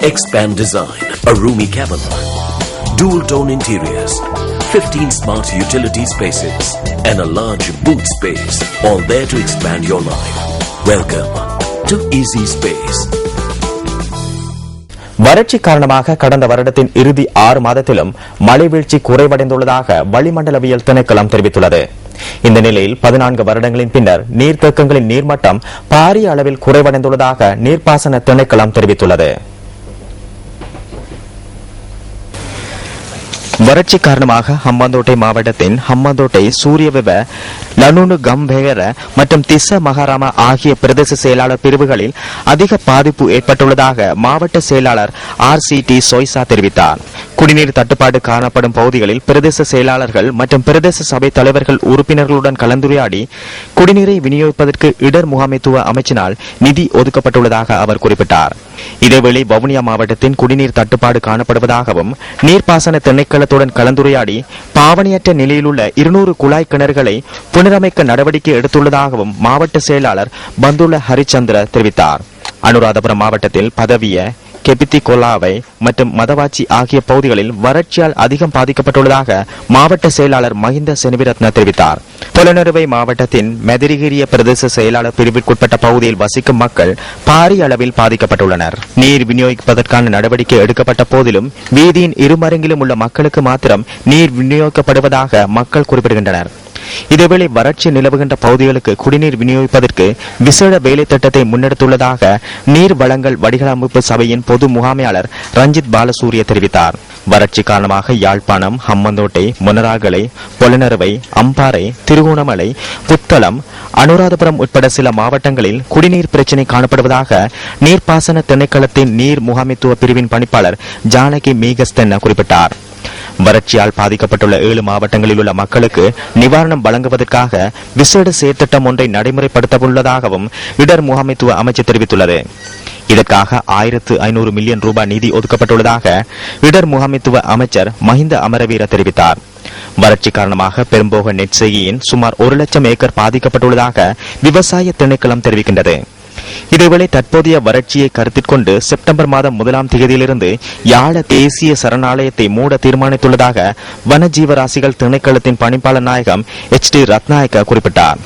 Expand Design, a roomy cabin, dual tone interiors, 15 smart utility spaces and a large boot space, all there to expand your life. Welcome to Easy Space. வறட்சி காரணமாக கடந்த வருடத்தின் இறுதி 6 மாதத்திலும் மழை வீழ்ச்சி குறைவடைந்துள்ளதாக வளிமண்டலவியல் திணைக்களம் தெரிவித்துள்ளது. இந்த நிலையில் 14 வருடங்களின் பின்னர் நீர்த்தேக்கங்களின் நீர்மட்டம் பாரிய அளவில் குறைவடைந்துள்ளதாக நீர்ப்பாசன திணைக்களம் தெரிவித்துள்ளது. வறட்சி காரணமாக ஹம்பாந்தோட்டை மாவட்டத்தின் ஹம்பாந்தோட்டை, சூரியவிவ, லனுனு கம்பேர மற்றும் திஸ்ஸ மகாராம ஆகிய பிரதேச செயலாளர் பிரிவுகளில் அதிக பாதிப்பு ஏற்பட்டுள்ளதாக மாவட்ட செயலாளர் RCT சொய்சா தெரிவித்தார். குடிநீர் தட்டுப்பாடு காணப்படும் பகுதிகளில் பிரதேச செயலாளர்கள் மற்றும் பிரதேச சபை தலைவர்கள் உறுப்பினர்களுடன் கலந்துரையாடி குடிநீரை விநியோகிப்பதற்கு இடர் முகாமைத்துவ அமைச்சினால் நிதி ஒதுக்கப்பட்டுள்ளதாக அவர் குறிப்பிட்டார். இதேவேளை வவுனியா மாவட்டத்தின் குடிநீர் தட்டுப்பாடு காணப்படுவதாகவும் நீர்ப்பாசன திணைக்களத்துடன் கலந்துரையாடி பாவனையற்ற நிலையிலுள்ள 200 குழாய் கிணறுகளை புனரமைக்க நடவடிக்கை எடுத்துள்ளதாகவும் மாவட்ட செயலாளர் பந்துல ஹரிச்சந்திர தெரிவித்தார். அனுராதபுரம் மாவட்டத்தில் பதவிய, கெபித்தி கொல்லாவை மற்றும் மதவாச்சி ஆகிய பகுதிகளில் வறட்சியால் அதிகம் பாதிக்கப்பட்டுள்ளதாக மாவட்ட செயலாளர் மஹிந்த செனவிரத்ன தெரிவித்தார். பொலனறுவை மாவட்டத்தின் மெதிரிகிரிய பிரதேச செயலாளர் பிரிவிற்குட்பட்ட பகுதியில் வசிக்கும் மக்கள் பாரிய அளவில் பாதிக்கப்பட்டுள்ளனர். நீர் விநியோகிப்பதற்கான நடவடிக்கை எடுக்கப்பட்ட போதிலும் வீதியின் இருமருங்கிலும் உள்ள மக்களுக்கு மாத்திரம் நீர் விநியோகிக்கப்படுவதாக மக்கள் குறிப்பிடுகின்றனர். இதேவேளை வறட்சி நிலவுகின்ற பகுதிகளுக்கு குடிநீர் விநியோகிப்பதற்கு விசேட வேலை திட்டத்தை முன்னெடுத்துள்ளதாக நீர் வளங்கள் வடிகாலமைப்பு சபையின் பொது முகாமையாளர் ரஞ்சித் பாலசூரிய தெரிவித்தார். வறட்சி காரணமாக யாழ்ப்பாணம், ஹம்மந்தோட்டை, மொனராகலை, பொலனறுவை, அம்பாறை, திருகோணமலை, புத்தளம், அனுராதபுரம் உட்பட சில மாவட்டங்களில் குடிநீர் பிரச்சினை காணப்படுவதாக நீர்ப்பாசன திணைக்களத்தின் நீர் முகாமைத்துவ பிரிவின் பணிப்பாளர் ஜானகி மீகஸ்தென்ன குறிப்பிட்டார். வறட்சியால் பாதிக்கப்பட்டுள்ள 7 மாவட்டங்களில் உள்ள மக்களுக்கு நிவாரணம் வழங்குவதற்காக விசேட செயற்திட்டம் ஒன்றை நடைமுறைப்படுத்தவுள்ளதாகவும் இடர் முகாமைத்துவ அமைச்சு தெரிவித்துள்ளது. இதற்காக 1500 மில்லியன் ரூபாய் நிதி ஒதுக்கப்பட்டுள்ளதாக இடர் முகாமைத்துவ அமைச்சர் மஹிந்த அமரவீர தெரிவித்தார். வறட்சி காரணமாக பெரும்போக நெற்செய்கையின் சுமார் 1 லட்சம் ஏக்கர் பாதிக்கப்பட்டுள்ளதாக விவசாய திணைக்களம் தெரிவிக்கின்றது. இதேவேளை தற்போதைய வறட்சியை கருத்தில் கொண்டு செப்டம்பர் மாதம் 1ஆம் தேதியிலிருந்து யாழ தேசிய சரணாலயத்தை மூட தீர்மானித்துள்ளதாக வனஜீவராசிகள் திணைக்களத்தின் பணிப்பாளர் நாயகம் HD ரத்நாயக்க குறிப்பிட்டார்.